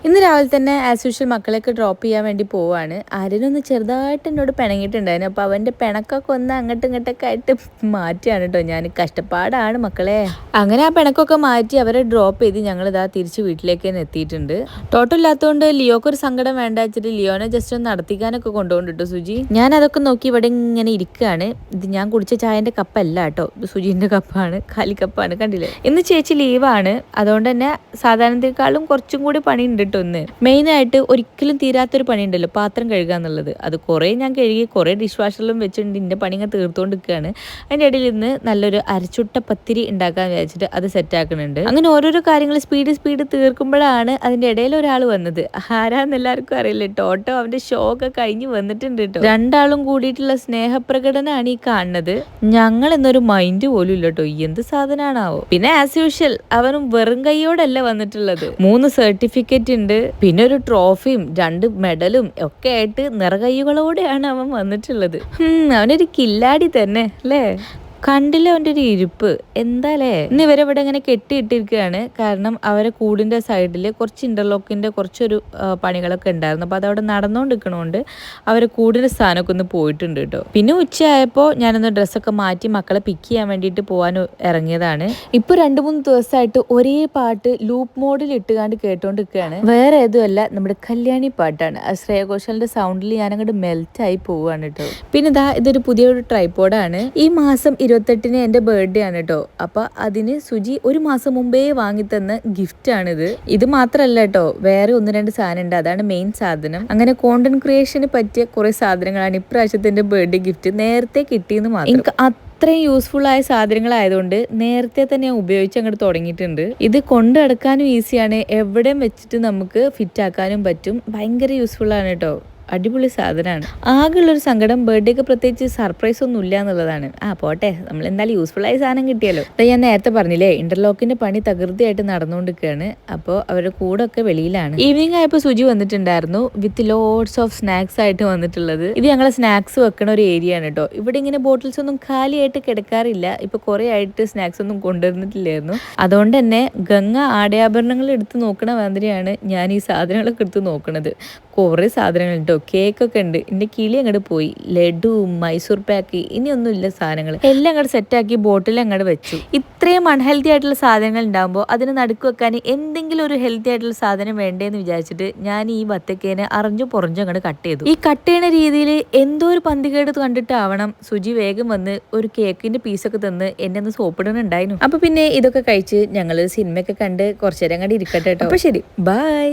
ഇന്ന് രാവിലെ തന്നെ ആസ് യൂഷ്വൽ മക്കളെയൊക്കെ ഡ്രോപ്പ് ചെയ്യാൻ വേണ്ടി പോവാണ്. ആര്യനൊന്ന് ചെറുതായിട്ട് എന്നോട് പിണങ്ങിയിട്ടുണ്ടായിരുന്നു. അപ്പോൾ അവൻ്റെ പിണക്കൊക്കെ ഒന്ന് അങ്ങോട്ടും ഇങ്ങോട്ടൊക്കെ ആയിട്ട് മാറ്റിയാണ് കേട്ടോ ഞാൻ. കഷ്ടപ്പാടാണ് മക്കളെ. അങ്ങനെ ആ പിണക്കൊക്കെ മാറ്റി അവരെ ഡ്രോപ്പ് ചെയ്ത് ഞങ്ങളിതാ തിരിച്ച് വീട്ടിലേക്ക് തന്നെ എത്തിയിട്ടുണ്ട്. ടോട്ടോ ഇല്ലാത്തതുകൊണ്ട് ലിയോക്ക് ഒരു സങ്കടം വേണ്ട വെച്ചിട്ട് ലിയോനെ ജസ്റ്റ് ഒന്ന് നടത്തിക്കാനൊക്കെ കൊണ്ടുപോകുന്നുണ്ട് സുജി. ഞാൻ അതൊക്കെ നോക്കി ഇവിടെ ഇങ്ങനെ ഇരിക്കുകയാണ്. ഇത് ഞാൻ കുടിച്ച ചായൻ്റെ കപ്പല്ല കേട്ടോ, ഇത് സുജീൻ്റെ കപ്പാണ്, കാലിക്കപ്പാണ്. കണ്ടില്ലേ, ഇന്ന് ചേച്ചി ലീവാണ്. അതുകൊണ്ട് തന്നെ സാധാരണത്തെക്കാളും കുറച്ചും കൂടി പണിയുണ്ട് കേട്ടോ. ഒന്ന് മെയിനായിട്ട് ഒരിക്കലും തീരാത്തൊരു പണിയുണ്ടല്ലോ, പാത്രം കഴുകുക എന്നുള്ളത്. അത് കുറേ ഞാൻ കഴുകി, കുറേ ഡിഷ് വാഷറിലും വെച്ചിട്ടുണ്ട്. എൻ്റെ പണി ഇങ്ങനെ തീർത്തുകൊണ്ട് നിൽക്കുകയാണ്. അതിൻ്റെ ഇടയിൽ ഇന്ന് നല്ലൊരു അരച്ചുട്ട പത്തിരി ഉണ്ടാക്കാൻ വിചാരിച്ചിട്ട് അത് സെറ്റാക്കുന്നുണ്ട്. അങ്ങനെ ഓരോരോ കാര്യങ്ങൾ സ്പീഡ് തീർക്കുമ്പോഴാണ് അതിൻ്റെ ഇടയിൽ ഒരാൾ വന്നത്. ആരാന്ന് എല്ലാവർക്കും അറിയില്ല. ടോട്ടോ അവൻ്റെ ഷോ ഒക്കെ കഴിഞ്ഞ് വന്നിട്ടുണ്ട് കേട്ടോ. രണ്ടാളും കൂടിയിട്ടുള്ള സ്നേഹപ്രകടനമാണ് ഈ കാണുന്നത്. ഞങ്ങൾ എന്നൊരു മൈൻഡ് പോലും ഇല്ല കേട്ടോ, എന്ത് സാധനമാണാവോ. പിന്നെ ആസ് യൂഷ്വൽ അവനും വെറും കൈയോടല്ല വന്നിട്ടുള്ളത്. 3 സർട്ടിഫിക്കറ്റ് ഉണ്ട്, പിന്നെ ഒരു ട്രോഫിയും 2 മെഡലും ഒക്കെ ആയിട്ട് നിറകൈകളോടെയാണ് അവൻ വന്നിട്ടുള്ളത്. അവനൊരു കില്ലാടി തന്നെ അല്ലേ. കണ്ടില്ല അവൻ്റെ ഒരു ഇരിപ്പ് എന്താലേ. ഇന്ന് ഇവരെവിടെ ഇങ്ങനെ കെട്ടിയിട്ടിരിക്കുകയാണ്. കാരണം അവരെ കൂടിൻ്റെ സൈഡിൽ കുറച്ച് ഇന്റർലോക്കിന്റെ കുറച്ചൊരു പണികളൊക്കെ ഉണ്ടായിരുന്നു. അപ്പോൾ അതവിടെ നടന്നുകൊണ്ടിരിക്കണോണ്ട് അവരെ കൂടിൻ്റെ സ്ഥാനമൊക്കെ ഒന്ന് പോയിട്ടുണ്ട് കേട്ടോ. പിന്നെ ഉച്ചയായപ്പോൾ ഞാനൊന്ന് ഡ്രസ്സൊക്കെ മാറ്റി മക്കളെ പിക്ക് ചെയ്യാൻ വേണ്ടിയിട്ട് പോകാൻ ഇറങ്ങിയതാണ്. ഇപ്പോൾ 2-3 ദിവസമായിട്ട് ഒരേ പാട്ട് ലൂപ്പ് മോഡിൽ ഇട്ടുകാണ്ട് കേട്ടോണ്ടിരിക്കുകയാണ്. വേറെ ഏതുമല്ല, നമ്മുടെ കല്യാണി പാട്ടാണ്. ശ്രേയ ഘോഷാലിന്റെ സൗണ്ടിൽ ഞാൻ അങ്ങോട്ട് മെൽറ്റായി പോവുകയാണ് കേട്ടോ. പിന്നെ ഇതൊരു പുതിയൊരു ട്രൈപോഡാണ്. ഈ മാസം 28-ന് എൻ്റെ ബർത്ത്ഡേ ആണ് കേട്ടോ. അപ്പോൾ അതിന് സുജി 1 മാസം മുമ്പേ വാങ്ങിത്തന്ന ഗിഫ്റ്റാണിത്. ഇത് മാത്രമല്ല കേട്ടോ, വേറെ 1-2 സാധനം ഉണ്ട്. അതാണ് മെയിൻ സാധനം. അങ്ങനെ കോണ്ടന്റ് ക്രിയേഷന് പറ്റിയ കുറേ സാധനങ്ങളാണ് ഇപ്രാവശ്യത്തെ എൻ്റെ ബർത്ത്ഡേ ഗിഫ്റ്റ്. നേരത്തെ കിട്ടിയെന്ന് മാത്രം. എനിക്ക് അത്രയും യൂസ്ഫുൾ ആയ സാധനങ്ങളായതുകൊണ്ട് നേരത്തെ തന്നെ ഉപയോഗിച്ച് അങ്ങോട്ട് തുടങ്ങിയിട്ടുണ്ട്. ഇത് കൊണ്ടു നടക്കാനും ഈസിയാണ്, എവിടെയും വെച്ചിട്ട് നമുക്ക് ഫിറ്റ് ആക്കാനും പറ്റും. ഭയങ്കര യൂസ്ഫുൾ ആണ് കേട്ടോ. അടിപൊളി സാധനമാണ്. ആകെയുള്ളൊരു സങ്കടം ബർത്ത്ഡേക്ക് പ്രത്യേകിച്ച് സർപ്രൈസ് ഒന്നും ഇല്ല എന്നുള്ളതാണ്. പോട്ടെ, നമ്മൾ എന്തായാലും യൂസ്ഫുൾ ആയ സാധനം കിട്ടിയല്ലോ. ഞാൻ നേരത്തെ പറഞ്ഞില്ലേ, ഇന്റർലോക്കിന്റെ പണി തകൃതിയായിട്ട് നടന്നുകൊണ്ടിരിക്കുകയാണ്. അപ്പോൾ അവരുടെ കൂടെ ഒക്കെ വെളിയിലാണ്. ഈവനിങ് ആയപ്പോൾ സുജി വന്നിട്ടുണ്ടായിരുന്നു വിത്ത് ലോഡ്സ് ഓഫ് സ്നാക്സ് ആയിട്ട് വന്നിട്ടുള്ളത്. ഇത് ഞങ്ങളെ സ്നാക്സ് വെക്കണ ഒരു ഏരിയ ആണ് കേട്ടോ. ഇവിടെ ഇങ്ങനെ ബോട്ടിൽസ് ഒന്നും കാലിയായിട്ട് കിടക്കാറില്ല. ഇപ്പൊ കുറെ ആയിട്ട് സ്നാക്സ് ഒന്നും കൊണ്ടുവന്നിട്ടില്ലായിരുന്നു. അതുകൊണ്ട് തന്നെ ഗംഗ ആടയാഭരണങ്ങൾ എടുത്ത് നോക്കണ മാതിരിയാണ് ഞാൻ ഈ സാധനങ്ങളൊക്കെ എടുത്ത് നോക്കണത്. കുറേ സാധനങ്ങൾ ഉണ്ടോ, കേക്കൊക്കെ ഉണ്ട്. എൻ്റെ കിളി അങ്ങോട്ട് പോയി. ലഡു, മൈസൂർ പാക്ക്, ഇനിയൊന്നുമില്ല സാധനങ്ങൾ. എല്ലാം അങ്ങോട്ട് സെറ്റാക്കി ബോട്ടിൽ അങ്ങോട്ട് വെച്ചു. ഇത്രയും അൺഹെൽത്തി ആയിട്ടുള്ള സാധനങ്ങൾ ഉണ്ടാകുമ്പോൾ അതിന് നടുക്ക് വെക്കാൻ എന്തെങ്കിലും ഒരു ഹെൽത്തി ആയിട്ടുള്ള സാധനം വേണ്ടേന്ന് വിചാരിച്ചിട്ട് ഞാൻ ഈ വത്തക്കേനെ അറിഞ്ഞു പൊറഞ്ഞു അങ്ങോട്ട് കട്ട് ചെയ്തു. ഈ കട്ട് ചെയ്യണ രീതിയിൽ എന്തോ ഒരു പന്തികേട് കണ്ടിട്ടാവണം സുജി വേഗം വന്ന് ഒരു കേക്കിന്റെ പീസൊക്കെ തന്ന് എന്നെ ഒന്ന് സോപ്പിടണുണ്ടായിരുന്നു. അപ്പൊ പിന്നെ ഇതൊക്കെ കഴിച്ച് ഞങ്ങൾ സിനിമയൊക്കെ കണ്ട് കുറച്ചു നേരം അങ്ങോട്ട് ഇരിക്കട്ടെ കേട്ടോ. അപ്പൊ ശരി, ബൈ.